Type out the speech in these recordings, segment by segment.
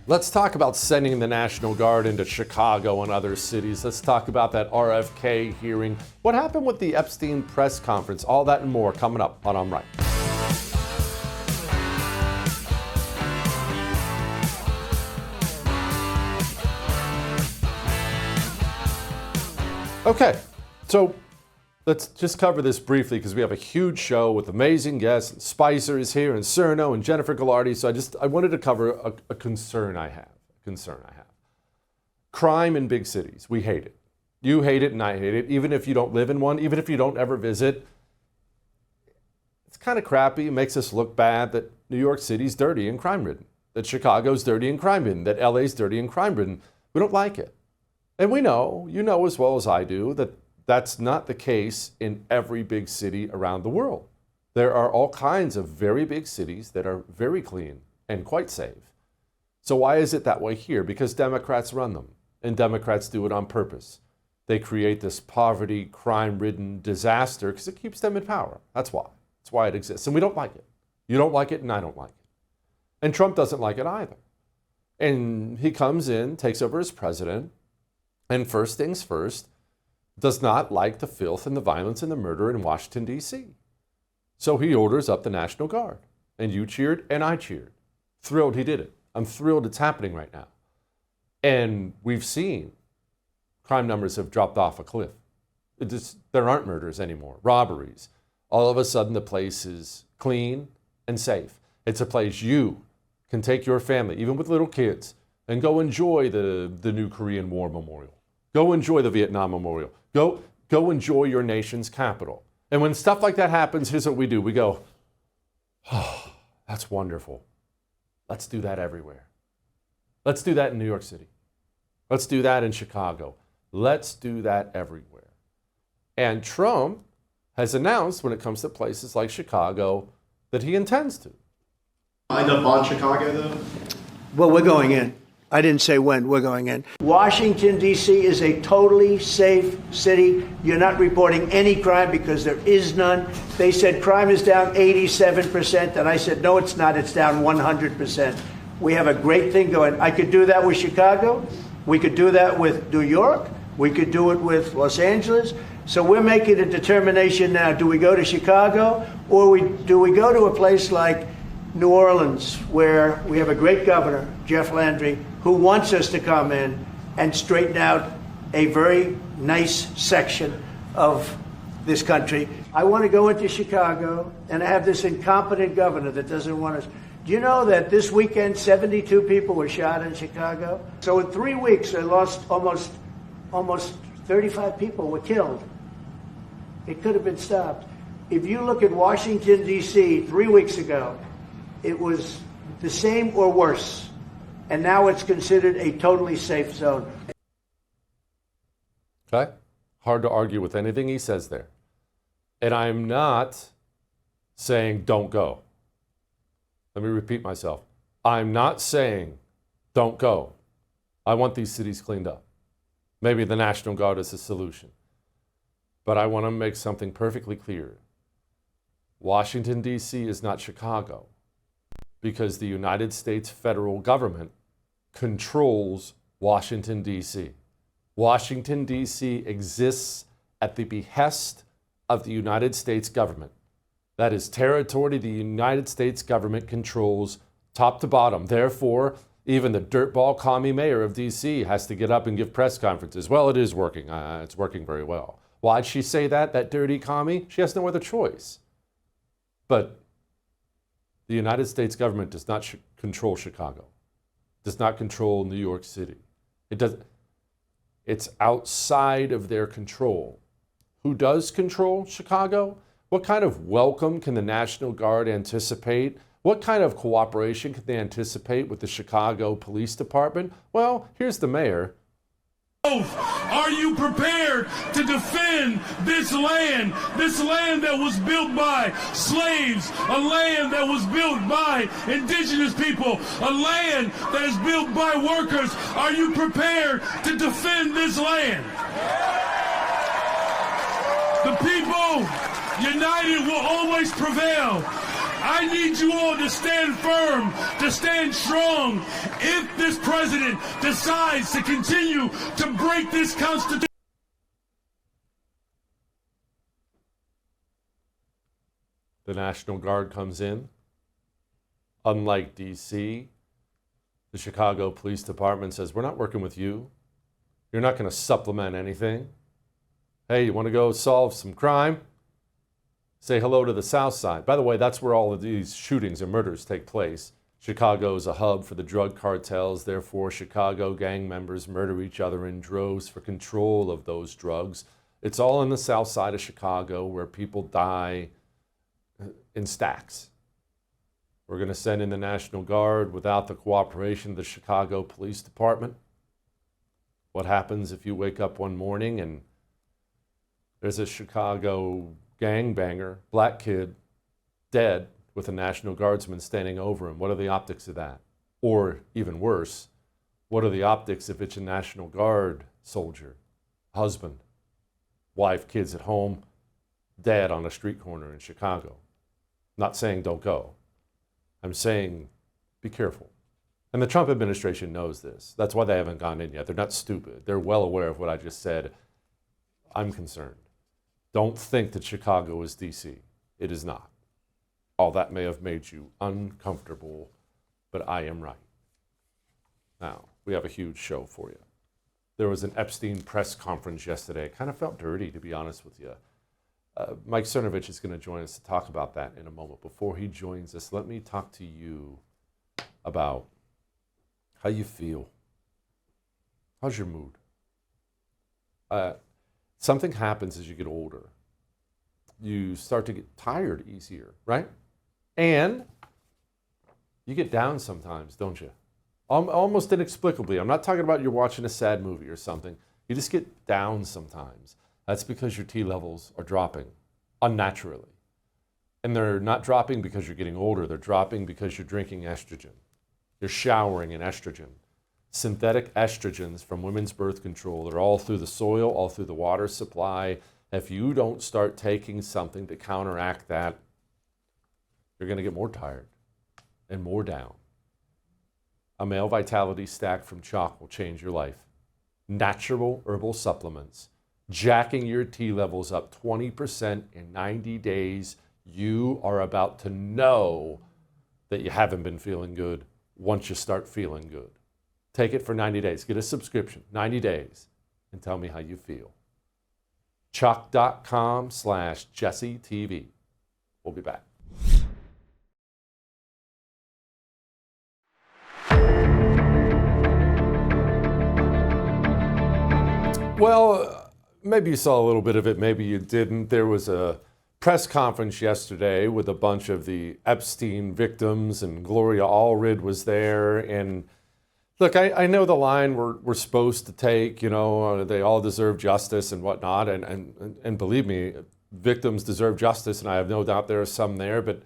Let's talk about sending the National Guard into Chicago and other cities. Let's talk about that RFK hearing. What happened with the Epstein press conference? All that and more coming up on I'm Right. Okay, so let's just cover this briefly because we have a huge show with amazing guests. Spicer is here, and Cerno, and Jennifer Galardi. So I wanted to cover a concern I have. Crime in big cities. We hate it. You hate it, and I hate it. Even if you don't live in one, even if you don't ever visit, it's kind of crappy. It makes us look bad that New York City's dirty and crime-ridden, that Chicago's dirty and crime-ridden, that LA's dirty and crime-ridden. We don't like it. And we know, you know as well as I do, that that's not the case in every big city around the world. There are all kinds of very big cities that are very clean and quite safe. So why is it that way here? Because Democrats run them, and Democrats do it on purpose. They create this poverty, crime-ridden disaster because it keeps them in power. That's why. That's why it exists. And we don't like it. You don't like it, and I don't like it. And Trump doesn't like it either. And he comes in, takes over as president, and first things first, does not like the filth and the violence and the murder in Washington, D.C. So he orders up the National Guard. And you cheered, and I cheered. Thrilled he did it. I'm thrilled it's happening right now. And we've seen crime numbers have dropped off a cliff. There aren't murders anymore, robberies. All of a sudden, the place is clean and safe. It's a place you can take your family, even with little kids, and go enjoy the new Korean War Memorial. Go enjoy the Vietnam Memorial. Go enjoy your nation's capital. And when stuff like that happens, here's what we do. We go, oh, that's wonderful. Let's do that everywhere. Let's do that in New York City. Let's do that in Chicago. Let's do that everywhere. And Trump has announced when it comes to places like Chicago that he intends to. End up on Chicago, though? Well, we're going in. I didn't say when. We're going in. Washington, D.C. is a totally safe city. You're not reporting any crime because there is none. They said crime is down 87%, and I said, no, it's not. It's down 100%. We have a great thing going. I could do that with Chicago. We could do that with New York. We could do it with Los Angeles. So we're making a determination now. Do we go to Chicago, or do we go to a place like New Orleans, where we have a great governor, Jeff Landry, who wants us to come in and straighten out a very nice section of this country. I want to go into Chicago, and I have this incompetent governor that doesn't want us. Do you know that this weekend 72 people were shot in Chicago? So in 3 weeks, I lost almost 35 people were killed. It could have been stopped. If you look at Washington, D.C., 3 weeks ago, it was the same or worse. And now it's considered a totally safe zone. Okay? Hard to argue with anything he says there. And I'm not saying don't go. Let me repeat myself. I'm not saying don't go. I want these cities cleaned up. Maybe the National Guard is a solution. But I want to make something perfectly clear. Washington, D.C. is not Chicago, because the United States federal government controls Washington, D.C. Washington, D.C. exists at the behest of the United States government. That is territory the United States government controls top to bottom. Therefore, even the dirtball commie mayor of D.C. has to get up and give press conferences. Well, it is working. It's working very well. Why'd she say that, that dirty commie? She has no other choice. But the United States government does not control Chicago, does not control New York City. It's outside of their control. Who does control Chicago? What kind of welcome can the National Guard anticipate? What kind of cooperation can they anticipate with the Chicago Police Department? Well, here's the mayor. Are you prepared to defend this land that was built by slaves, a land that was built by indigenous people, a land that is built by workers? Are you prepared to defend this land? The people united will always prevail. I need you all to stand firm, to stand strong. If this president decides to continue to break this Constitution. The National Guard comes in. Unlike D.C., the Chicago Police Department says, we're not working with you. You're not going to supplement anything. Hey, you want to go solve some crime? Say hello to the South Side. By the way, that's where all of these shootings and murders take place. Chicago is a hub for the drug cartels. Therefore, Chicago gang members murder each other in droves for control of those drugs. It's all in the South Side of Chicago where people die in stacks. We're going to send in the National Guard without the cooperation of the Chicago Police Department. What happens if you wake up one morning and there's a Chicago gangbanger, black kid, dead with a National Guardsman standing over him? What are the optics of that? Or even worse, what are the optics if it's a National Guard soldier, husband, wife, kids at home, dead on a street corner in Chicago? Not saying don't go. I'm saying be careful. And the Trump administration knows this. That's why they haven't gone in yet. They're not stupid. They're well aware of what I just said. I'm concerned. Don't think that Chicago is D.C. It is not. All that may have made you uncomfortable, but I am right. Now, we have a huge show for you. There was an Epstein press conference yesterday. It kind of felt dirty, to be honest with you. Mike Cernovich is going to join us to talk about that in a moment. Before he joins us, let me talk to you about how you feel. How's your mood? Something happens as you get older. You start to get tired easier, right? And you get down sometimes, don't you? Almost inexplicably. I'm not talking about you're watching a sad movie or something. You just get down sometimes. That's because your T levels are dropping unnaturally. And they're not dropping because you're getting older. They're dropping because you're drinking estrogen. You're showering in estrogen. Synthetic estrogens from women's birth control. They're all through the soil, all through the water supply. If you don't start taking something to counteract that, you're going to get more tired and more down. A male vitality stack from Chalk will change your life. Natural herbal supplements, jacking your T levels up 20% in 90 days. You are about to know that you haven't been feeling good once you start feeling good. Take it for 90 days. Get a subscription, 90 days, and tell me how you feel. Chalk.com/JesseTV. We'll be back. Well, maybe you saw a little bit of it, maybe you didn't. There was a press conference yesterday with a bunch of the Epstein victims, and Gloria Allred was there. And look, I know the line we're supposed to take, you know, they all deserve justice and whatnot. And believe me, victims deserve justice, and I have no doubt there are some there. But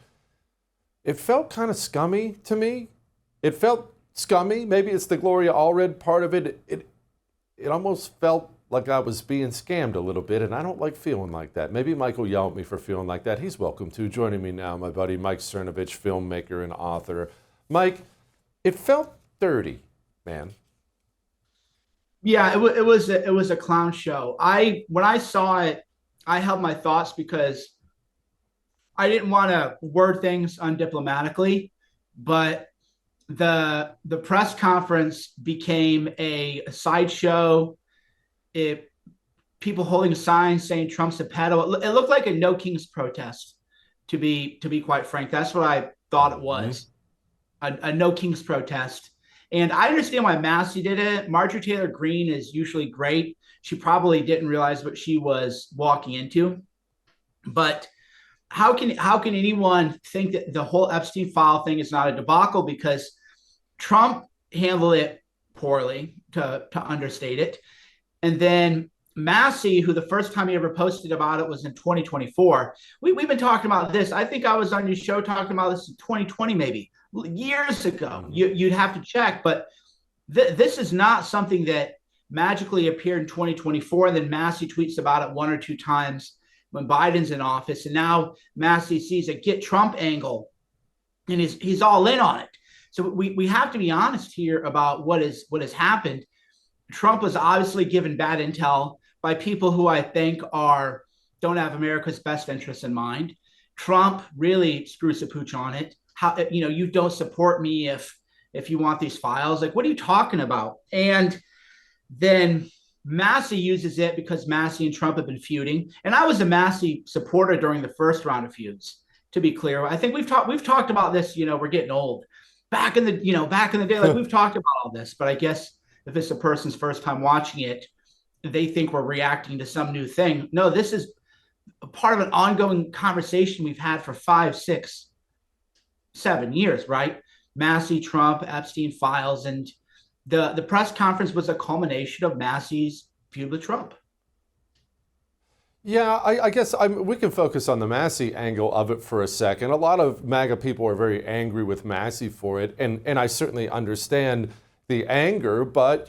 it felt kind of scummy to me. It felt scummy. Maybe it's the Gloria Allred part of it. It almost felt like I was being scammed a little bit, and I don't like feeling like that. Maybe Mike will yell at me for feeling like that. He's welcome to. Joining me now, my buddy Mike Cernovich, filmmaker and author. Mike, it felt dirty, man. Yeah, it was a clown show. When I saw it, I held my thoughts because I didn't want to word things undiplomatically, but the press conference became a sideshow. People holding signs saying Trump's a pedo. It looked like a No Kings protest, to be quite frank. That's what I thought it was, a No Kings protest. And I understand why Massey did it. Marjorie Taylor Greene is usually great. She probably didn't realize what she was walking into. But how can anyone think that the whole Epstein file thing is not a debacle? Because Trump handled it poorly, to understate it. And then Massey, who the first time he ever posted about it was in 2024. We've been talking about this. I think I was on your show talking about this in 2020, maybe years ago. You'd have to check, but this is not something that magically appeared in 2024. And then Massey tweets about it one or two times when Biden's in office. And now Massey sees a get Trump angle and he's all in on it. So we have to be honest here about what has happened. Trump was obviously given bad intel by people who I think don't have America's best interests in mind. Trump really screws the pooch on it. How, you don't support me if you want these files. Like, what are you talking about? And then Massey uses it because Massey and Trump have been feuding. And I was a Massey supporter during the first round of feuds, to be clear. I think we've talked about this, we're getting old. Back in the day, like we've talked about all this, but I guess if it's a person's first time watching it, they think we're reacting to some new thing. No, this is a part of an ongoing conversation we've had for 5, 6, 7 years, right? Massey, Trump, Epstein files, and the press conference was a culmination of Massey's feud with Trump. Yeah, I guess we can focus on the Massey angle of it for a second. A lot of MAGA people are very angry with Massey for it, and I certainly understand the anger, but,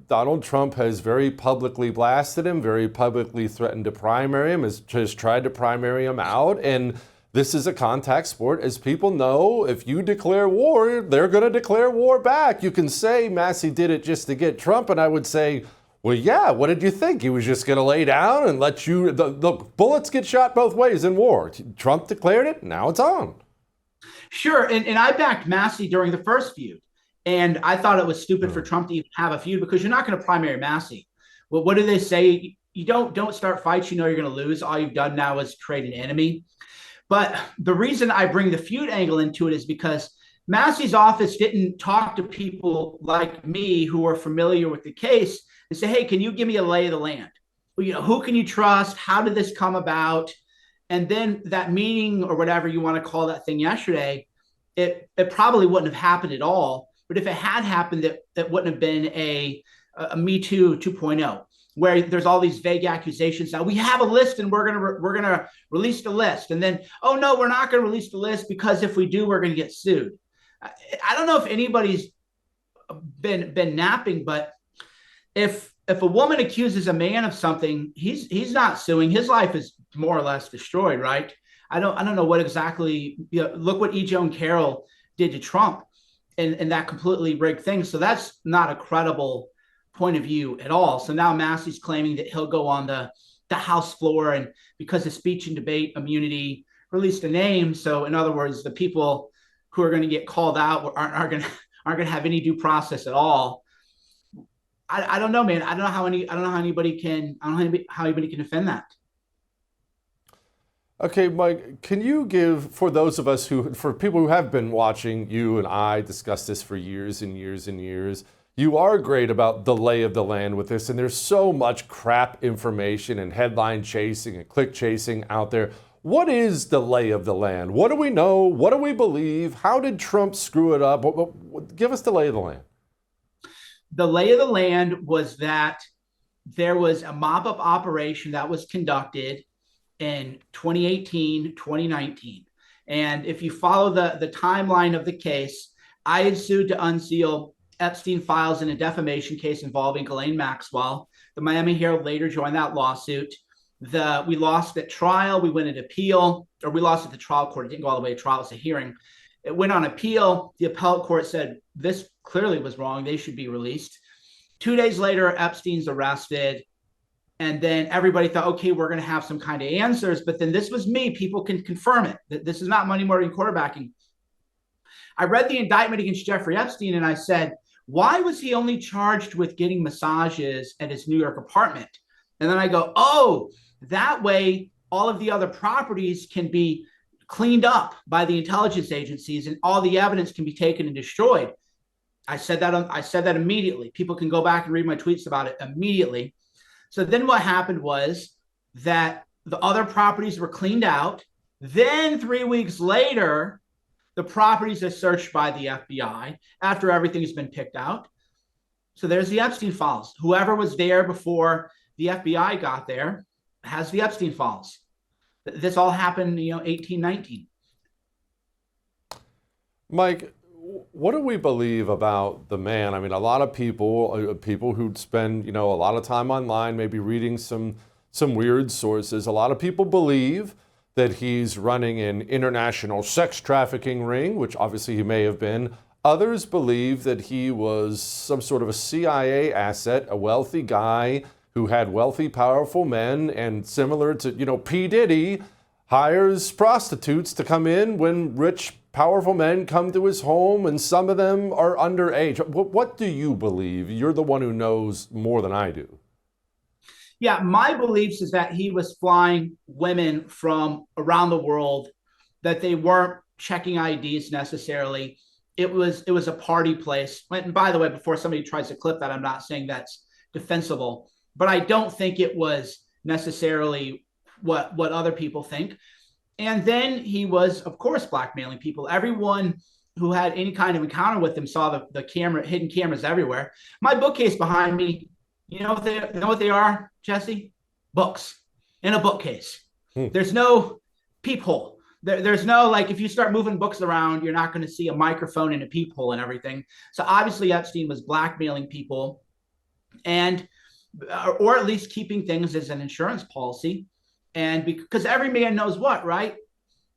Donald Trump has very publicly blasted him, very publicly threatened to primary him, has tried to primary him out, and this is a contact sport. As people know, if you declare war, they're going to declare war back. You can say Massey did it just to get Trump, and I would say, well, yeah, what did you think? He was just going to lay down and let you... The bullets get shot both ways in war. Trump declared it, now it's on. Sure, and I backed Massey during the first feud, and I thought it was stupid for Trump to even have a feud because you're not going to primary Massey. Well, what do they say? You don't start fights you know you're going to lose. All you've done now is create an enemy. But the reason I bring the feud angle into it is because Massey's office didn't talk to people like me who are familiar with the case and say, hey, can you give me a lay of the land? Well, who can you trust? How did this come about? And then that meeting or whatever you want to call that thing yesterday, it probably wouldn't have happened at all. But if it had happened, that wouldn't have been a Me Too 2.0, where there's all these vague accusations. Now we have a list and we're gonna release the list. And then, oh no, we're not gonna release the list because if we do, we're gonna get sued. I don't know if anybody's been napping, but if a woman accuses a man of something, he's not suing. His life is more or less destroyed, right? I don't know what exactly. Look what E. Joan Carroll did to Trump, and that completely rigged things. So that's not a credible point of view at all. So now Massey's claiming that he'll go on the House floor and because of speech and debate immunity, release the name. So in other words, the people who are going to get called out aren't going to have any due process at all. I don't know, man. I don't know how anybody can defend that. Okay, Mike, can you give, for those of us for people who have been watching you and I discuss this for years and years and years, you are great about the lay of the land with this, and there's so much crap information and headline chasing and click chasing out there. What is the lay of the land? What do we know? What do we believe? How did Trump screw it up? Give us the lay of the land. The lay of the land was that there was a mop-up operation that was conducted in 2018, 2019. And if you follow the timeline of the case, I had sued to unseal Epstein files in a defamation case involving Ghislaine Maxwell. The Miami Herald later joined that lawsuit. We lost at trial. We went at appeal, or we lost at the trial court. It didn't go all the way to trial. It was a hearing. It went on appeal. The appellate court said this clearly was wrong. They should be released. 2 days later, Epstein's arrested. And then everybody thought, okay, we're going to have some kind of answers. But then this was me. People can confirm it. This is not money laundering quarterbacking. I read the indictment against Jeffrey Epstein and I said, why was he only charged with getting massages at his New York apartment? And then I go, oh, that way all of the other properties can be cleaned up by the intelligence agencies and all the evidence can be taken and destroyed. I said that immediately. People can go back and read my tweets about it immediately. So then what happened was that the other properties were cleaned out. Then 3 weeks later, the properties are searched by the FBI after everything has been picked out. So there's the Epstein files. Whoever was there before the FBI got there has the Epstein files. This all happened, 1819. Mike, what do we believe about the man? I mean, a lot of people who spend, a lot of time online, maybe reading some weird sources. A lot of people believe that he's running an international sex trafficking ring, which obviously he may have been. Others believe that he was some sort of a CIA asset, a wealthy guy who had wealthy, powerful men, and similar to, P. Diddy hires prostitutes to come in when rich, powerful men come to his home, and some of them are underage. What do you believe? You're the one who knows more than I do. Yeah, my beliefs is that he was flying women from around the world, that they weren't checking IDs necessarily. It was a party place. And by the way, before somebody tries to clip that, I'm not saying that's defensible, but I don't think it was necessarily what other people think. And then he was, of course, blackmailing people. Everyone who had any kind of encounter with him saw the camera, hidden cameras everywhere. My bookcase behind me, you know what they are, Jesse? Books in a bookcase. There's no peephole. There's no, like, if you start moving books around, you're not going to see a microphone and a peephole and everything. So obviously Epstein was blackmailing people, and or at least keeping things as an insurance policy. And because every man knows what, right?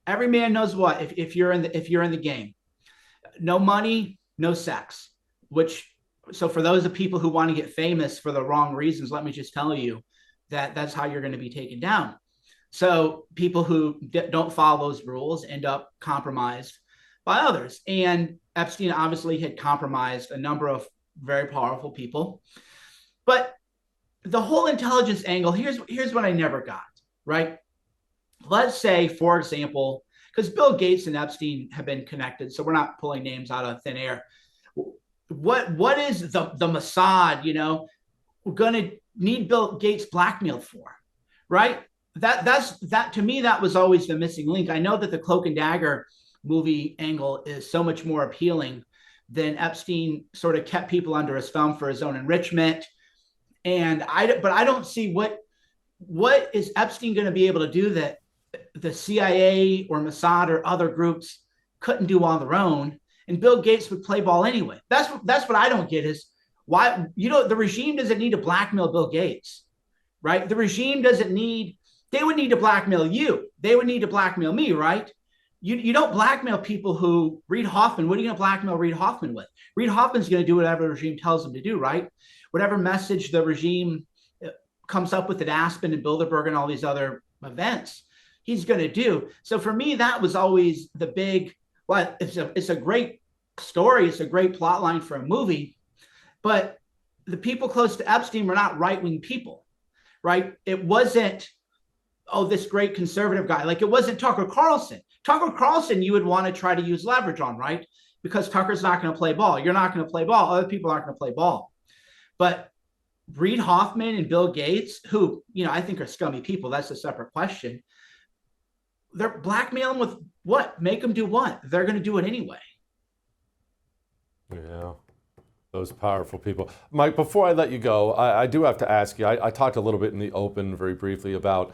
Every man knows what, if you're in the game. No money, no sex. So for those of people who want to get famous for the wrong reasons, let me just tell you that that's how you're going to be taken down. So people who don't follow those rules end up compromised by others. And Epstein obviously had compromised a number of very powerful people. But the whole intelligence angle, here's what I never got, right? Let's say, for example, because Bill Gates and Epstein have been connected, so we're not pulling names out of thin air. What is the Mossad, going to need Bill Gates blackmailed for, right? That to me, that was always the missing link. I know that the Cloak and Dagger movie angle is so much more appealing than Epstein sort of kept people under his thumb for his own enrichment. But I don't see what is Epstein going to be able to do that the CIA or Mossad or other groups couldn't do on their own. And Bill Gates would play ball anyway. That's what I don't get is why, the regime doesn't need to blackmail Bill Gates, right? The regime doesn't need, they would need to blackmail you. They would need to blackmail me, right? You don't blackmail people who, Reid Hoffman, what are you going to blackmail Reid Hoffman with? Reid Hoffman's going to do whatever the regime tells him to do, right? Whatever message the regime comes up with at Aspen and Bilderberg and all these other events, he's going to do. So for me, that was always the big, well, it's a great story. It's a great plot line for a movie, but the people close to Epstein were not right-wing people, right? It wasn't, this great conservative guy. Like, it wasn't Tucker Carlson. Tucker Carlson, you would want to try to use leverage on, right? Because Tucker's not going to play ball. You're not going to play ball. Other people aren't going to play ball. But Reid Hoffman and Bill Gates, who, I think are scummy people. That's a separate question. They're blackmailing with what? Make them do what? They're going to do it anyway. Yeah, those powerful people. Mike, before I let you go, I do have to ask you, I talked a little bit in the open very briefly about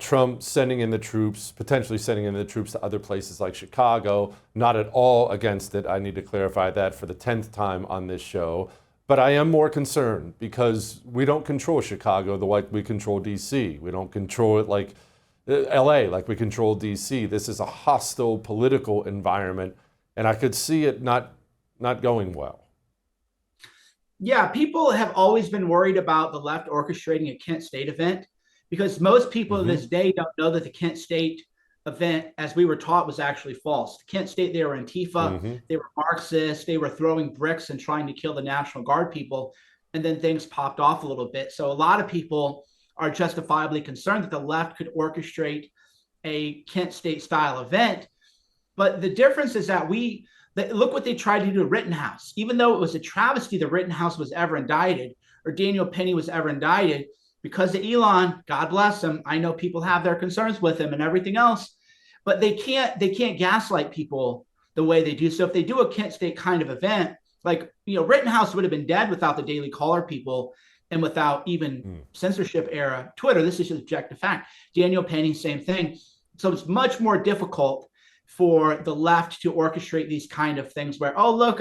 Trump sending in the troops, potentially sending in the troops to other places like Chicago. Not at all against it. I need to clarify that for the 10th time on this show. But I am more concerned because we don't control Chicago the way we control D.C. We don't control it like L.A. like we control D.C. This is a hostile political environment, and I could see it not going well. Yeah, people have always been worried about the left orchestrating a Kent State event because most people to this day don't know that the Kent State event, as we were taught, was actually false. Kent State, they were Antifa, they were Marxists, they were throwing bricks and trying to kill the National Guard people, and then things popped off a little bit. So a lot of people are justifiably concerned that the left could orchestrate a Kent State style event. But the difference is that look what they tried to do to Rittenhouse. Even though it was a travesty that Rittenhouse was ever indicted or Daniel Penny was ever indicted, because of Elon, God bless him. I know people have their concerns with him and everything else, but they can't gaslight people the way they do. So if they do a Kent State kind of event, like, Rittenhouse would have been dead without the Daily Caller people and without even censorship era Twitter. This is just objective fact. Daniel Penny, same thing. So it's much more difficult for the left to orchestrate these kind of things where, look,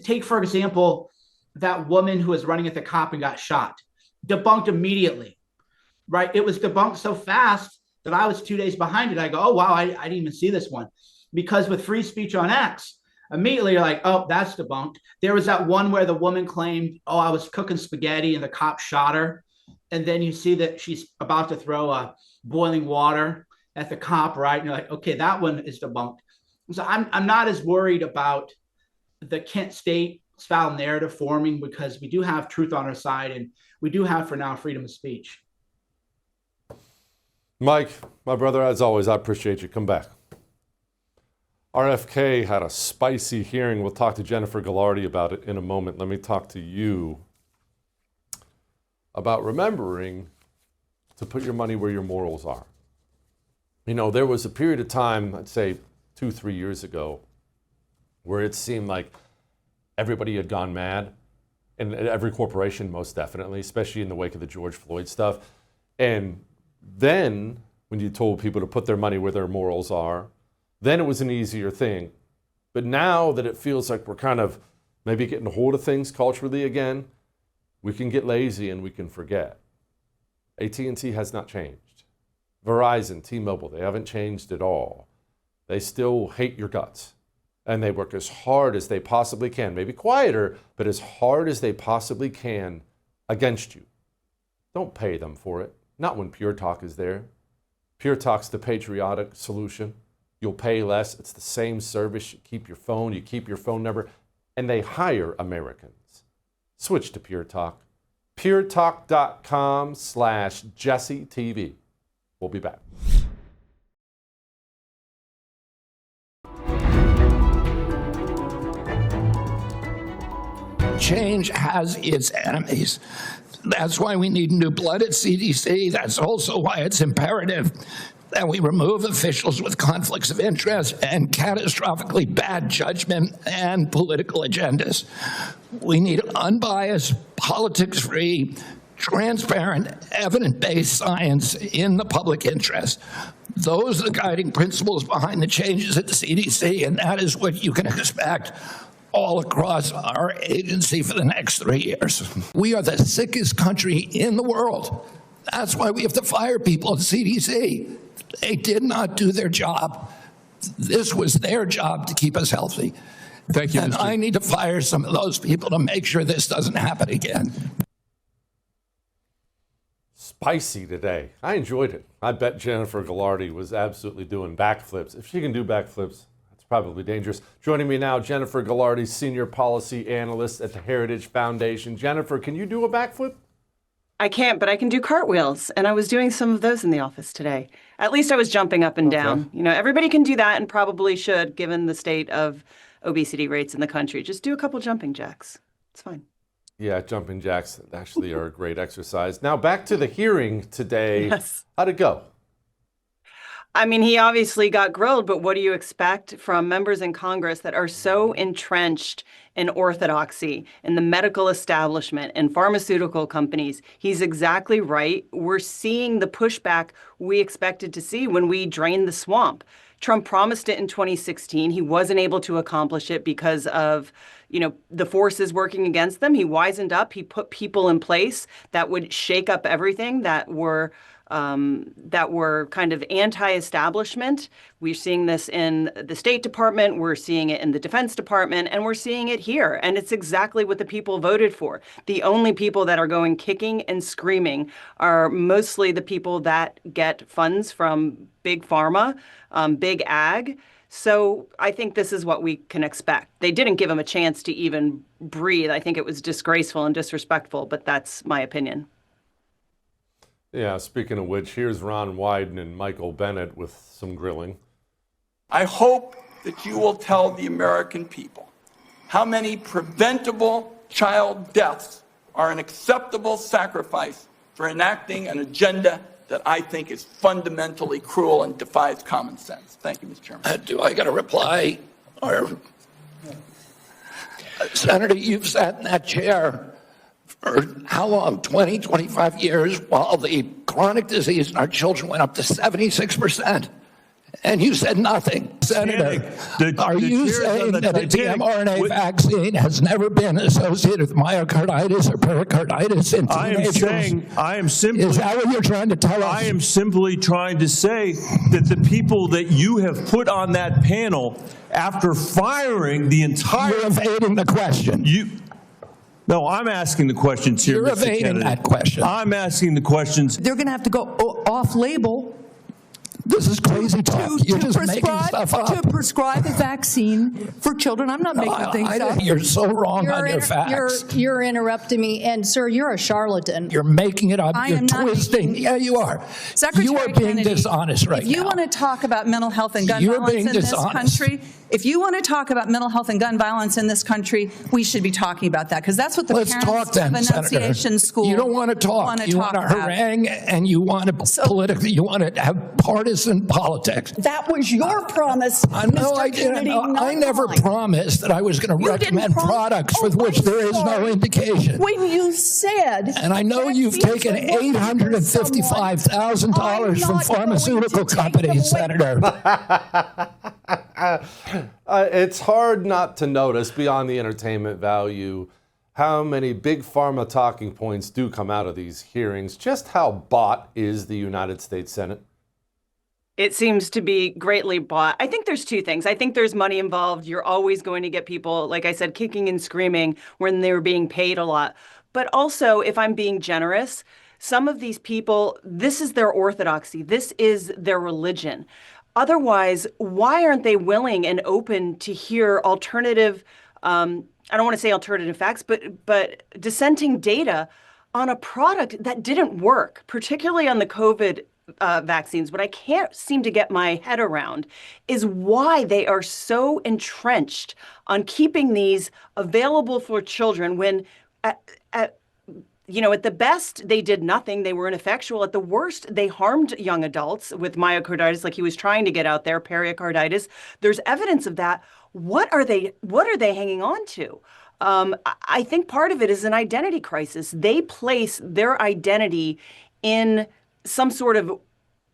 take, for example, that woman who was running at the cop and got shot. Debunked immediately, right? It was debunked so fast that I was 2 days behind it. I go, oh, wow, I didn't even see this one. Because with free speech on X, immediately you're like, oh, that's debunked. There was that one where the woman claimed, oh, I was cooking spaghetti and the cop shot her. And then you see that she's about to throw boiling water at the cop, right? And you're like, okay, that one is debunked. So I'm not as worried about the Kent State style narrative forming, because we do have truth on our side, and we do have, for now, freedom of speech. Mike, my brother, as always, I appreciate you. Come back. RFK had a spicy hearing. We'll talk to Jennifer Galardi about it in a moment. Let me talk to you about remembering to put your money where your morals are. You know, there was a period of time, I'd say 2-3 years ago, where it seemed like everybody had gone mad, and every corporation most definitely, especially in the wake of the George Floyd stuff. And then when you told people to put their money where their morals are, then it was an easier thing. But now that it feels like we're kind of maybe getting a hold of things culturally again, we can get lazy and we can forget. AT&T has not changed. Verizon, T-Mobile, they haven't changed at all. They still hate your guts. And they work as hard as they possibly can, maybe quieter, but as hard as they possibly can against you. Don't pay them for it. Not when Pure Talk is there. Pure Talk's the patriotic solution. You'll pay less. It's the same service. You keep your phone, you keep your phone number, and they hire Americans. Switch to Pure Talk. puretalk.com/JesseTV. We'll be back. Change has its enemies. That's why we need new blood at CDC. That's also why it's imperative that we remove officials with conflicts of interest and catastrophically bad judgment and political agendas. We need unbiased, politics-free, transparent, evidence-based science in the public interest. Those are the guiding principles behind the changes at the CDC, and that is what you can expect all across our agency for the next 3 years. We are the sickest country in the world. That's why we have to fire people at CDC. They did not do their job. This was their job to keep us healthy. Thank you, and I need to fire some of those people to make sure this doesn't happen again. Spicy today. I enjoyed it. I bet Jennifer Galardi was absolutely doing backflips. If she can do backflips, that's probably dangerous. Joining me now, Jennifer Galardi, Senior Policy Analyst at the Heritage Foundation. Jennifer, can you do a backflip? I can't, but I can do cartwheels, and I was doing some of those in the office today. At least I was jumping up and down. You know, everybody can do that and probably should, given the state of obesity rates in the country. Just do a couple jumping jacks. It's fine. Yeah, jumping jacks actually are a great exercise. Now back to the hearing today. Yes. How'd it go? I mean, he obviously got grilled, but what do you expect from members in Congress that are so entrenched in orthodoxy, in the medical establishment, and pharmaceutical companies? He's exactly right. We're seeing the pushback we expected to see when we drained the swamp. Trump promised it in 2016. He wasn't able to accomplish it because of, you know, the forces working against them. He wisened up. He put people in place that would shake up everything, that were kind of anti-establishment. We're seeing this in the State Department, we're seeing it in the Defense Department, and we're seeing it here. And it's exactly what the people voted for. The only people that are going kicking and screaming are mostly the people that get funds from big pharma, big ag. So I think this is what we can expect. They didn't give him a chance to even breathe. I think it was disgraceful and disrespectful, but that's my opinion. Yeah, speaking of which, here's Ron Wyden and Michael Bennett with some grilling. I hope that you will tell the American people how many preventable child deaths are an acceptable sacrifice for enacting an agenda that I think is fundamentally cruel and defies common sense. Thank you, Mr. Chairman. Do I get a reply? Or, Senator, you've sat in that chair for how long? 20, 25 years, while the chronic disease in our children went up to 76%. And you said nothing. Senator, are you saying that a mRNA vaccine has never been associated with myocarditis or pericarditis in teenagers? Is that what you're trying to tell us? I am simply trying to say that the people that you have put on that panel, after firing the entire... You're evading the question. No, I'm asking the questions here, You're Mr. evading Kennedy. that question. I'm asking the questions. They're going to have to go off-label. This is crazy talk. You're just making stuff up. To prescribe a vaccine for children. I'm not making things up. You're so wrong on your facts. You're interrupting me. And, sir, you're a charlatan. You're making it up. You're twisting. Yeah, you are. Secretary you are being Kennedy, dishonest right now. If you want to talk about mental health and gun violence in this country, if you want to talk about mental health and gun violence in this country, we should be talking about that, because that's what the parents of Annunciation School You don't want to talk. You want to harangue, and you want to politically. You want to have partisan politics. That was your promise. No, I didn't. I never promised that I was going to recommend products with which there is no indication. When you said, and I know you've taken $855,000 from pharmaceutical companies, Senator. It's hard not to notice, beyond the entertainment value, how many big pharma talking points do come out of these hearings. Just how bought is the United States Senate? It seems to be greatly bought. I think there's two things. I think there's money involved. You're always going to get people, like I said, kicking and screaming when they're being paid a lot. But also, if I'm being generous, some of these people, this is their orthodoxy. This is their religion. Otherwise, why aren't they willing and open to hear alternative, I don't want to say alternative facts, but dissenting data on a product that didn't work, particularly on the COVID vaccines? What I can't seem to get my head around is why they are so entrenched on keeping these available for children when at the best, they did nothing. They were ineffectual. At the worst, they harmed young adults with myocarditis, like he was trying to get out there, pericarditis. There's evidence of that. What are they hanging on to? I think part of it is an identity crisis. They place their identity in some sort of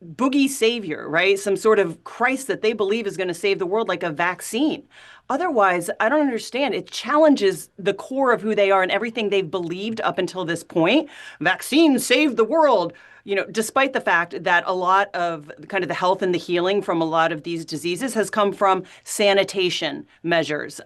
boogie savior, right? Some sort of Christ that they believe is going to save the world, like a vaccine. Otherwise, I don't understand. It challenges the core of who they are and everything they've believed up until this point. Vaccines save the world, despite the fact that a lot of kind of the health and the healing from a lot of these diseases has come from sanitation measures,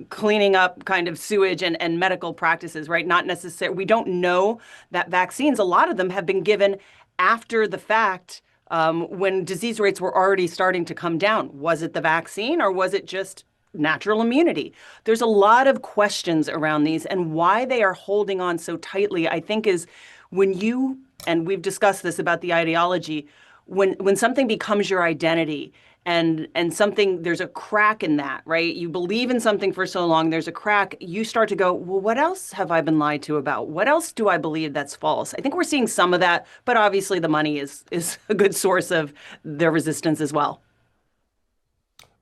cleaning up kind of sewage and medical practices, right? Not necessarily. We don't know that vaccines, a lot of them have been given after the fact, when disease rates were already starting to come down. Was it the vaccine, or was it just natural immunity? There's a lot of questions around these, and why they are holding on so tightly, I think, is when you, and we've discussed this about the ideology, when something becomes your identity and something, there's a crack in that, right? You believe in something for so long, there's a crack, you start to go, well, what else have I been lied to about? What else do I believe that's false? I think we're seeing some of that, but obviously the money is a good source of their resistance as well.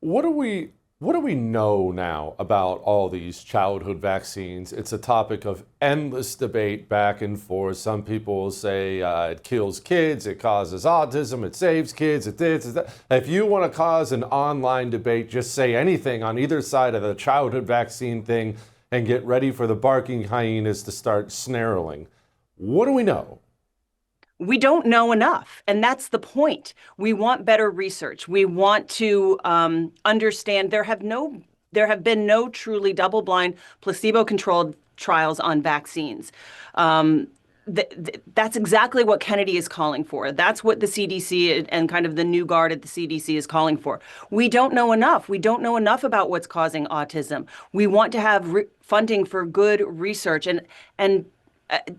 What do we know now about all these childhood vaccines? It's a topic of endless debate back and forth. Some people will say it kills kids, it causes autism, it saves kids, it this, it that. If you want to cause an online debate, just say anything on either side of the childhood vaccine thing and get ready for the barking hyenas to start snarling. What do we know? We don't know enough, and that's the point. We want better research. We want to understand. There have been no truly double-blind, placebo-controlled trials on vaccines. That's exactly what Kennedy is calling for. That's what the CDC and kind of the new guard at the CDC is calling for. We don't know enough. We don't know enough about what's causing autism. We want to have funding for good research, and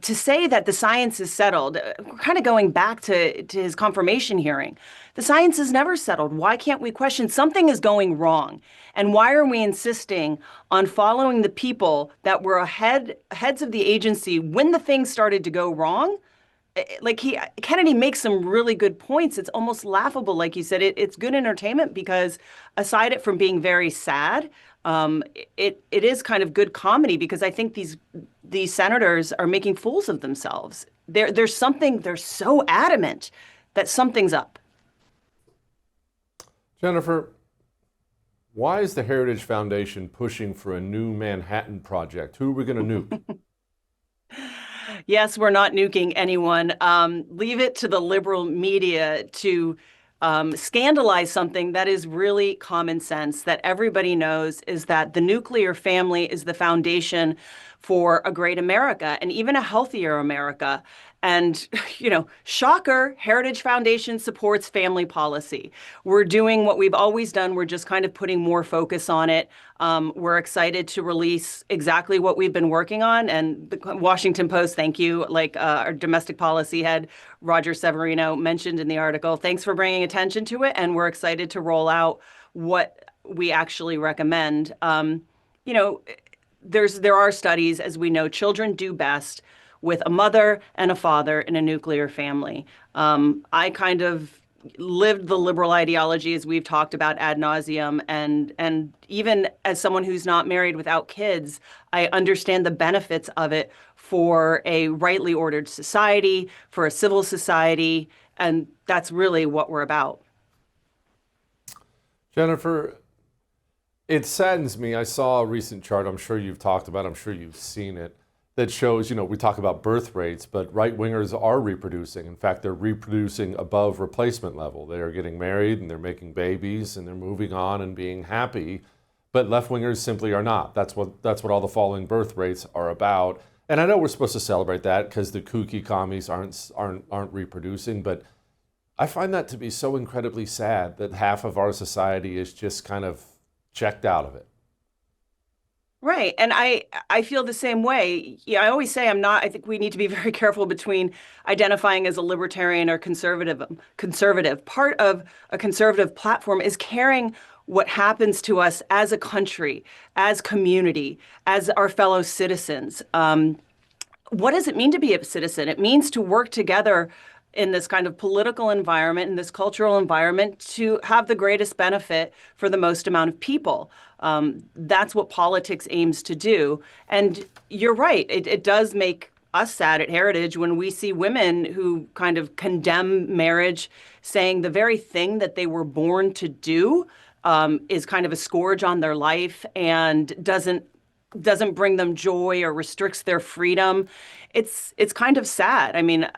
to say that the science is settled, we're kind of going back to his confirmation hearing. The science is never settled. Why can't we question? Something is going wrong. And why are we insisting on following the people that were heads of the agency when the things started to go wrong? Like Kennedy makes some really good points. It's almost laughable, like you said. It's good entertainment because aside from being very sad, it is kind of good comedy because I think these senators are making fools of themselves. There's something, they're so adamant that something's up. Jennifer, why is the Heritage Foundation pushing for a new Manhattan Project? Who are we going to nuke? Yes, we're not nuking anyone. Leave it to the liberal media to scandalize something that is really common sense, that everybody knows is that the nuclear family is the foundation for a great America and even a healthier America. And, shocker, Heritage Foundation supports family policy. We're doing what we've always done. We're just kind of putting more focus on it. We're excited to release exactly what we've been working on. And the Washington Post, thank you, like our domestic policy head, Roger Severino, mentioned in the article. Thanks for bringing attention to it. And we're excited to roll out what we actually recommend. There are studies, as we know, children do best with a mother and a father in a nuclear family. I kind of lived the liberal ideology, as we've talked about ad nauseum, and even as someone who's not married without kids, I understand the benefits of it for a rightly ordered society, for a civil society, and that's really what we're about. Jennifer, it saddens me. I saw a recent chart, I'm sure you've talked about, I'm sure you've seen it, that shows, we talk about birth rates, but right-wingers are reproducing. In fact, they're reproducing above replacement level. They are getting married and they're making babies and they're moving on and being happy, but left-wingers simply are not. That's what all the falling birth rates are about. And I know we're supposed to celebrate that because the kooky commies aren't reproducing, but I find that to be so incredibly sad that half of our society is just kind of checked out of it. Right. And I feel the same way. Yeah, I always say I think we need to be very careful between identifying as a libertarian or conservative. Part of a conservative platform is caring what happens to us as a country, as community, as our fellow citizens. What does it mean to be a citizen? It means to work together in this kind of political environment, in this cultural environment, to have the greatest benefit for the most amount of people. That's what politics aims to do. And you're right, it does make us sad at Heritage when we see women who kind of condemn marriage, saying the very thing that they were born to do is kind of a scourge on their life and doesn't bring them joy or restricts their freedom. It's kind of sad. I mean,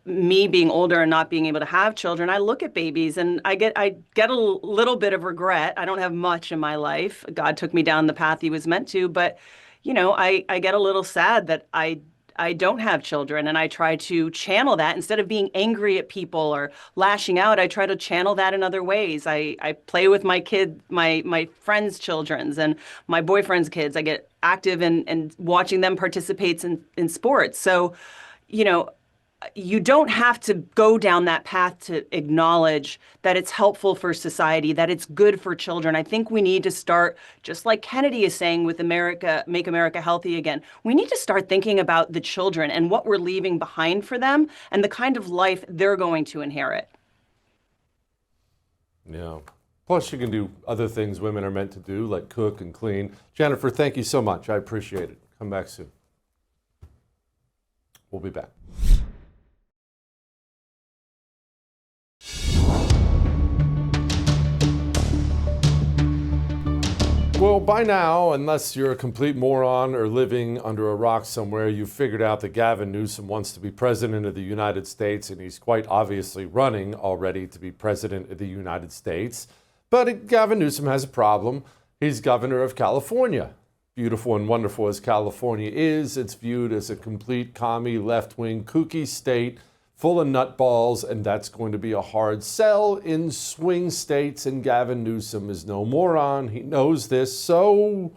me being older and not being able to have children, I look at babies and I get a little bit of regret. I don't have much in my life. God took me down the path he was meant to, but I get a little sad that I don't have children, and I try to channel that. Instead of being angry at people or lashing out, I try to channel that in other ways. I play with my my friends' children's and my boyfriend's kids. I get active in watching them participate in sports. So, you don't have to go down that path to acknowledge that it's helpful for society, that it's good for children. I think we need to start, just like Kennedy is saying with America, make America healthy again. We need to start thinking about the children and what we're leaving behind for them and the kind of life they're going to inherit. Yeah. Plus, you can do other things women are meant to do, like cook and clean. Jennifer, thank you so much. I appreciate it. Come back soon. We'll be back. Well, by now, unless you're a complete moron or living under a rock somewhere, you've figured out that Gavin Newsom wants to be president of the United States, and he's quite obviously running already to be president of the United States. But Gavin Newsom has a problem. He's governor of California. Beautiful and wonderful as California is, it's viewed as a complete commie, left-wing, kooky state full of nutballs, and that's going to be a hard sell in swing states, and Gavin Newsom is no moron. He knows this, so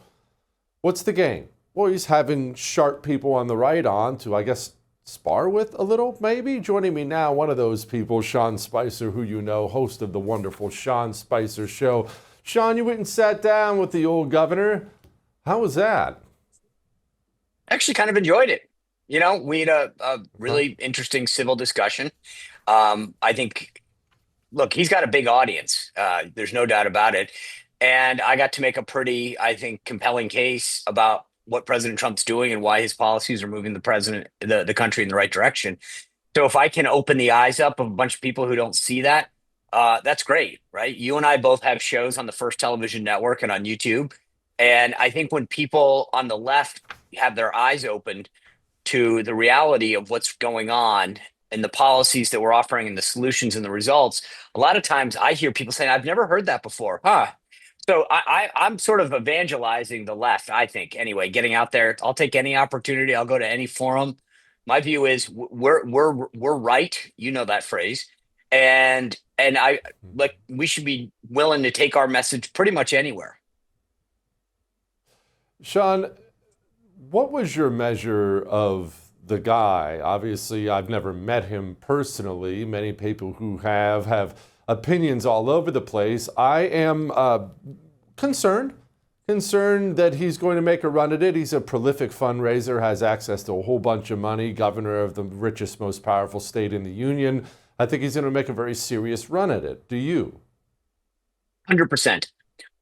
what's the game? Well, he's having sharp people on the right on to, I guess, spar with a little, maybe? Joining me now, one of those people, Sean Spicer, who you know, host of the wonderful Sean Spicer Show. Sean, you went and sat down with the old governor. How was that? Actually kind of enjoyed it. We had a really interesting civil discussion. I think, look, he's got a big audience. There's no doubt about it. And I got to make a pretty, I think, compelling case about what President Trump's doing and why his policies are moving the country in the right direction. So if I can open the eyes up of a bunch of people who don't see that, That's great, right? You and I both have shows on the First Television Network and on YouTube. And I think when people on the left have their eyes opened to the reality of what's going on and the policies that we're offering and the solutions and the results, a lot of times I hear people saying, I've never heard that before. Huh. So I'm sort of evangelizing the left, I think, anyway, getting out there. I'll take any opportunity. I'll go to any forum. My view is we're right. You know that phrase. And I like we should be willing to take our message pretty much anywhere. Sean, what was your measure of the guy? Obviously, I've never met him personally. Many people who have opinions all over the place. I am concerned that he's going to make a run at it. He's a prolific fundraiser, has access to a whole bunch of money, governor of the richest, most powerful state in the union. I think he's going to make a very serious run at it. Do you? 100%.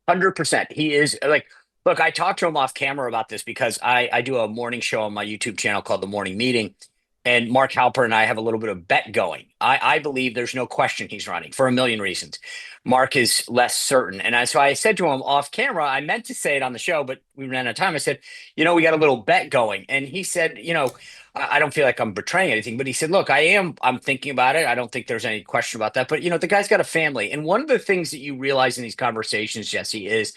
100%. He is like, look, I talked to him off camera about this because I do a morning show on my YouTube channel called The Morning Meeting. And Mark Halper and I have a little bit of bet going. I believe there's no question he's running for a million reasons. Mark is less certain. And so I said to him off camera, I meant to say it on the show, but we ran out of time. I said, we got a little bet going. And he said, I don't feel like I'm betraying anything, but he said, look, I'm thinking about it. I don't think there's any question about that. But, the guy's got a family. And one of the things that you realize in these conversations, Jesse, is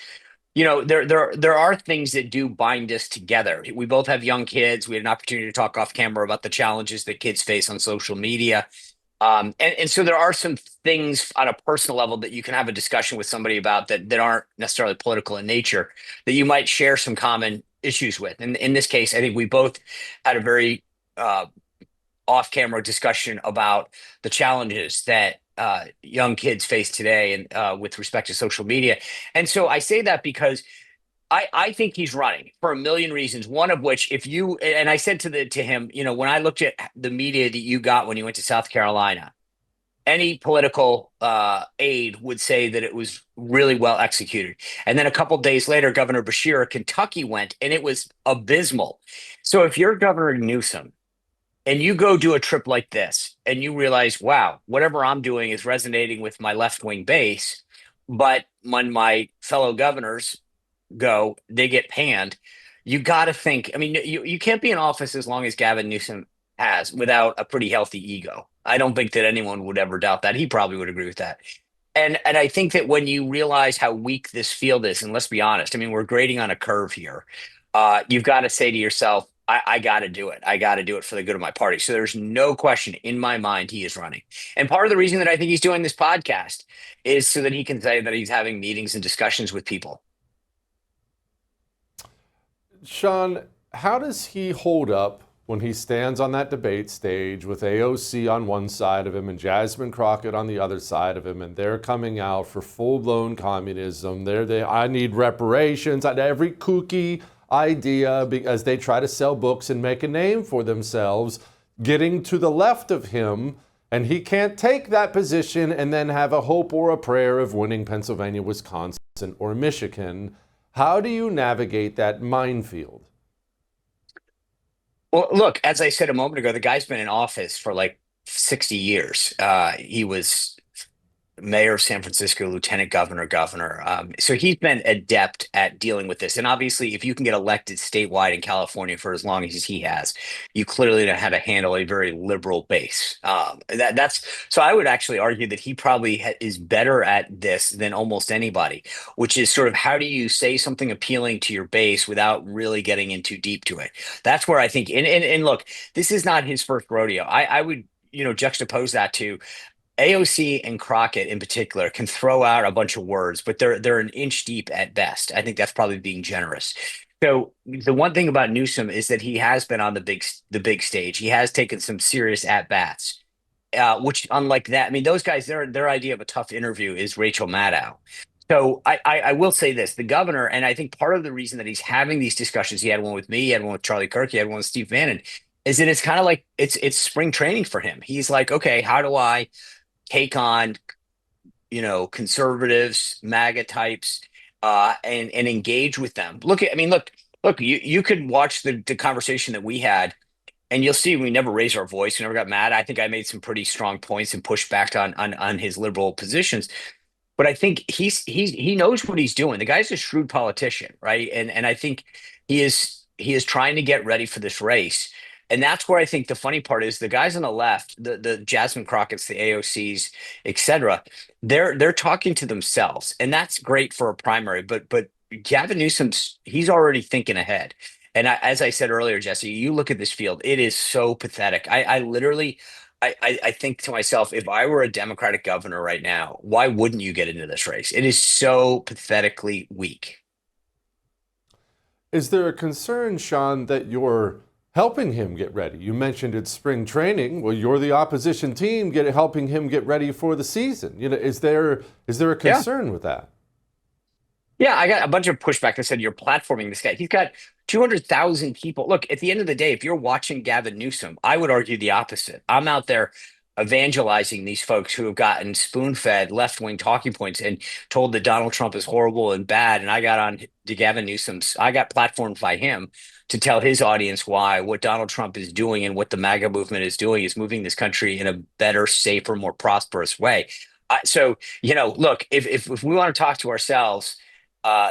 there are things that do bind us together. We both have young kids. We had an opportunity to talk off camera about the challenges that kids face on social media. And so there are some things on a personal level that you can have a discussion with somebody about that aren't necessarily political in nature, that you might share some common issues with. And in this case, I think we both had a very off-camera discussion about the challenges that young kids face today and with respect to social media. And so I say that because I think he's running for a million reasons. One of which, and I said to him, when I looked at the media that you got when you went to South Carolina, any political aide would say that it was really well executed. And then a couple of days later, Governor Beshear of Kentucky went, and it was abysmal. So if you're Governor Newsom, and you go do a trip like this and you realize, wow, whatever I'm doing is resonating with my left-wing base, but when my fellow governors go, they get panned. You got to think, you can't be in office as long as Gavin Newsom has without a pretty healthy ego. I don't think that anyone would ever doubt that. He probably would agree with that. And I think that when you realize how weak this field is, and let's be honest, we're grading on a curve here. You've got to say to yourself, I got to do it. I got to do it for the good of my party. So there's no question in my mind he is running. And part of the reason that I think he's doing this podcast is so that he can say that he's having meetings and discussions with people. Sean, how does he hold up when he stands on that debate stage with AOC on one side of him and Jasmine Crockett on the other side of him, and they're coming out for full-blown communism? I need reparations, every kooky idea, because they try to sell books and make a name for themselves, getting to the left of him, and he can't take that position and then have a hope or a prayer of winning Pennsylvania, Wisconsin, or Michigan. How do you navigate that minefield? Well, look, as I said a moment ago, the guy's been in office for like 60 years. He was mayor of San Francisco, lieutenant governor. So he's been adept at dealing with this. And obviously, if you can get elected statewide in California for as long as he has, you clearly know how to handle a very liberal base. So I would actually argue that he probably is better at this than almost anybody, which is sort of how do you say something appealing to your base without really getting in too deep to it? That's where I think, and look, this is not his first rodeo. I would, juxtapose that to AOC and Crockett in particular can throw out a bunch of words, but they're an inch deep at best. I think that's probably being generous. So the one thing about Newsom is that he has been on the big stage. He has taken some serious at bats, which unlike that, those guys, their idea of a tough interview is Rachel Maddow. So I will say this, the governor, and I think part of the reason that he's having these discussions, he had one with me, he had one with Charlie Kirk, he had one with Steve Bannon, is that it's kind of like it's spring training for him. He's like, okay, how do I take on, conservatives, MAGA types, and engage with them? Look, you could watch the conversation that we had And you'll see we never raised our voice. We never got mad. I think I made some pretty strong points and pushed back on his liberal positions. But I think he knows what he's doing. The guy's a shrewd politician, right? And I think he is trying to get ready for this race. And that's where I think the funny part is the guys on the left, the Jasmine Crockett's, the AOCs, et cetera, they're talking to themselves. And that's great for a primary. But Gavin Newsom's, he's already thinking ahead. And as I said earlier, Jesse, you look at this field, it is so pathetic. I literally, I think to myself, if I were a Democratic governor right now, why wouldn't you get into this race? It is so pathetically weak. Is there a concern, Sean, that you're helping him get ready? You mentioned it's spring training. Well, you're the opposition team helping him get ready for the season. You know, is there a concern with that? Yeah, I got a bunch of pushback that said you're platforming this guy. He's got 200,000 people. Look, at the end of the day, if you're watching Gavin Newsom, I would argue the opposite. I'm out there evangelizing these folks who have gotten spoon-fed left-wing talking points and told that Donald Trump is horrible and bad. And I got on to Gavin Newsom's, I got platformed by him to tell his audience why what Donald Trump is doing and what the MAGA movement is doing is moving this country in a better, safer, more prosperous way. So, look, if we want to talk to ourselves,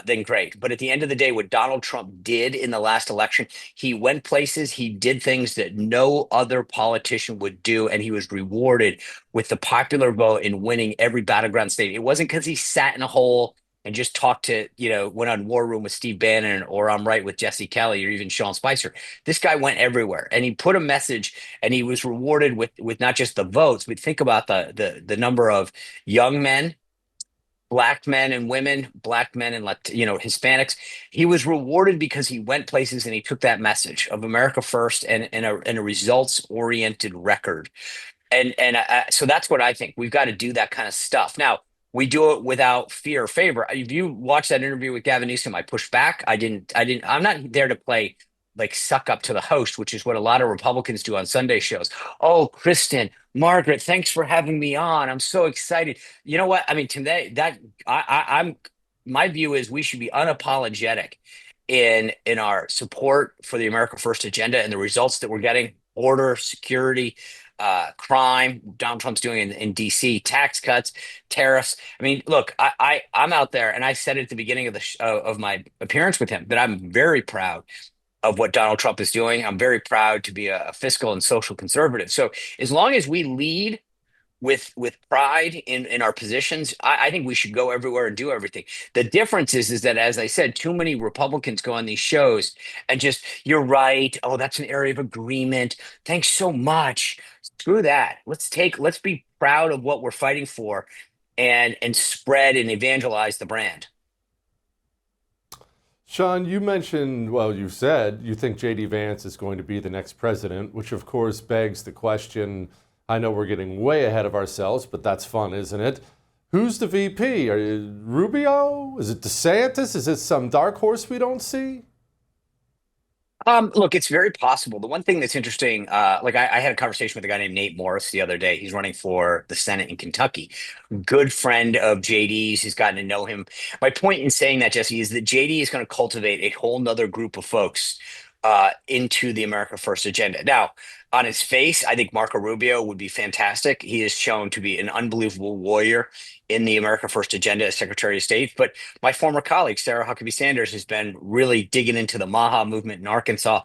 then great. But at the end of the day, what Donald Trump did in the last election, he went places, he did things that no other politician would do, and he was rewarded with the popular vote in winning every battleground state. It wasn't because he sat in a hole and just talked to, went on War Room with Steve Bannon or I'm Right with Jesse Kelly or even Sean Spicer. This guy went everywhere and he put a message and he was rewarded with not just the votes, but think about the number of young men, Black men and women, Black men and Hispanics. He was rewarded because he went places and he took that message of America first and a results-oriented record. And so that's what I think. We've got to do that kind of stuff. Now, we do it without fear or favor. If you watch that interview with Gavin Newsom, I pushed back. I'm not there to play like suck up to the host, which is what a lot of Republicans do on Sunday shows. Oh, Kristen, Margaret, thanks for having me on. I'm so excited. You know what? I mean, today my view is we should be unapologetic in our support for the America First agenda and the results that we're getting: border security, crime, Donald Trump's doing in DC, tax cuts, tariffs. I mean, look, I'm out there, and I said at the beginning of my appearance with him that I'm very proud of what Donald Trump is doing. I'm very proud to be a fiscal and social conservative. So as long as we lead with pride in our positions, I think we should go everywhere and do everything. The difference is that, as I said, too many Republicans go on these shows and just, you're right. Oh, that's an area of agreement. Thanks so much. Screw that. Let's be proud of what we're fighting for and spread and evangelize the brand. Sean, you mentioned, you said you think J.D. Vance is going to be the next president, which of course begs the question. I know we're getting way ahead of ourselves, but that's fun, isn't it? Who's the VP? Are you Rubio? Is it DeSantis? Is it some dark horse we don't see? Look, it's very possible. The one thing that's interesting, I had a conversation with a guy named Nate Morris the other day. He's running for the Senate in Kentucky. Good friend of JD's. He's gotten to know him. My point in saying that, Jesse, is that JD is going to cultivate a whole nother group of folks into the America First agenda. Now, on its face, I think Marco Rubio would be fantastic. He is shown to be an unbelievable warrior in the America First agenda as Secretary of State. But my former colleague, Sarah Huckabee Sanders, has been really digging into the MAHA movement in Arkansas,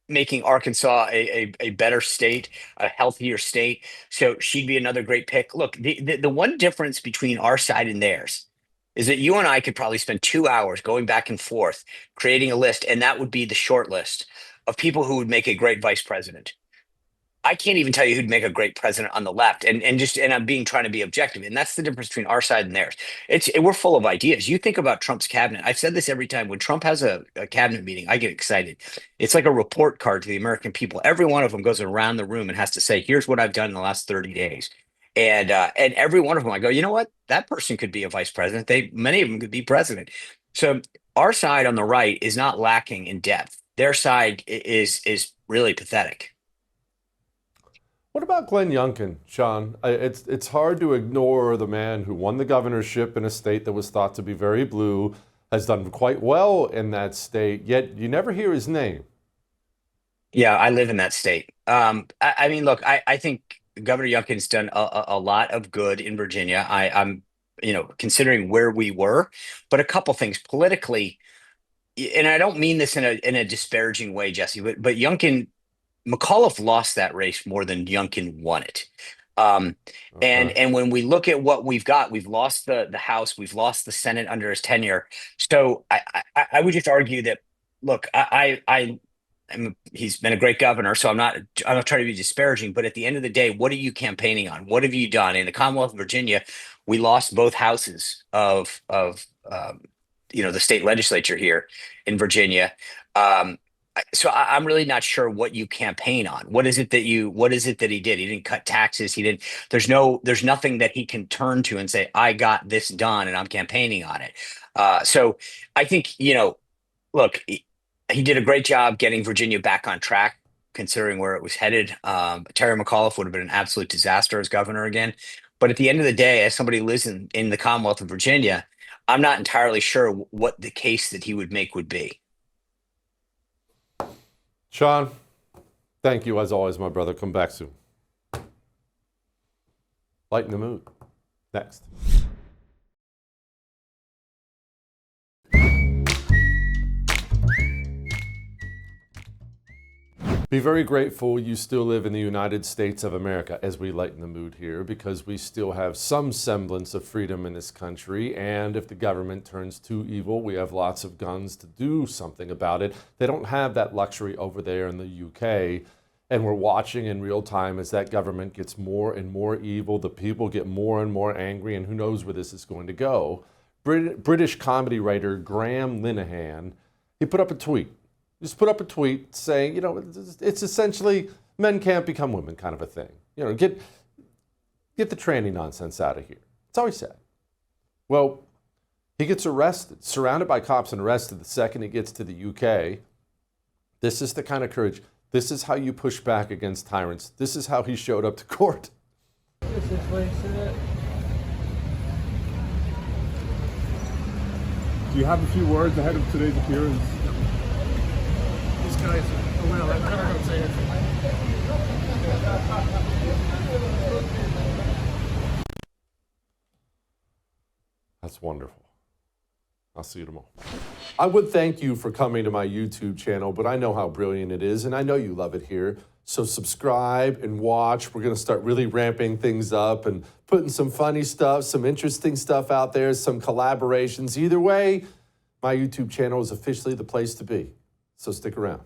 making Arkansas a better state, a healthier state. So she'd be another great pick. Look, the one difference between our side and theirs is that you and I could probably spend 2 hours going back and forth creating a list, and that would be the short list of people who would make a great vice president. I can't even tell you who'd make a great president on the left, and I'm trying to be objective, and that's the difference between our side and theirs. We're full of ideas. You think about Trump's cabinet. I've said this every time when Trump has a cabinet meeting, I get excited. It's like a report card to the American people. Every one of them goes around the room and has to say, "Here's what I've done in the last 30 days." And every one of them, I go, you know what? That person could be a vice president. Many of them could be president. So our side on the right is not lacking in depth. Their side is really pathetic. What about Glenn Youngkin, Sean? It's hard to ignore the man who won the governorship in a state that was thought to be very blue, has done quite well in that state, yet you never hear his name. Yeah, I live in that state. I mean, look, I think Governor Youngkin's done a lot of good in Virginia. I'm, considering where we were, but a couple things politically, and I don't mean this in a disparaging way, Jesse, but McAuliffe lost that race more than Youngkin won it. And when we look at what we've got, we've lost the House, we've lost the Senate under his tenure. So I would just argue that, look, he's been a great governor, so I'm not trying to be disparaging, but at the end of the day, what are you campaigning on? What have you done? In the Commonwealth of Virginia, we lost both houses of the state legislature here in Virginia. So I'm really not sure what you campaign on. What is it that he did? He didn't cut taxes. There's nothing that he can turn to and say, I got this done and I'm campaigning on it. So I think, look, he did a great job getting Virginia back on track, considering where it was headed. Terry McAuliffe would have been an absolute disaster as governor again. But at the end of the day, as somebody who lives in the Commonwealth of Virginia, I'm not entirely sure what the case that he would make would be. Sean, thank you as always, my brother. Come back soon. Lighten the mood. Next. Be very grateful you still live in the United States of America as we lighten the mood here, because we still have some semblance of freedom in this country. And if the government turns too evil, we have lots of guns to do something about it. They don't have that luxury over there in the UK. And we're watching in real time as that government gets more and more evil. The people get more and more angry, and who knows where this is going to go. British comedy writer Graham Linehan, he put up a tweet. Just put up a tweet saying, it's essentially men can't become women kind of a thing. Get the tranny nonsense out of here. That's all he said. Well, he gets arrested, surrounded by cops and arrested the second he gets to the UK. This is the kind of courage. This is how you push back against tyrants. This is how he showed up to court. This is what he said. Do you have a few words ahead of today's appearance? These guys are well, I'm never going to say anything. That's wonderful. I'll see you tomorrow. I would thank you for coming to my YouTube channel, but I know how brilliant it is, and I know you love it here. So subscribe and watch. We're going to start really ramping things up and putting some funny stuff, some interesting stuff out there, some collaborations. Either way, my YouTube channel is officially the place to be. So stick around.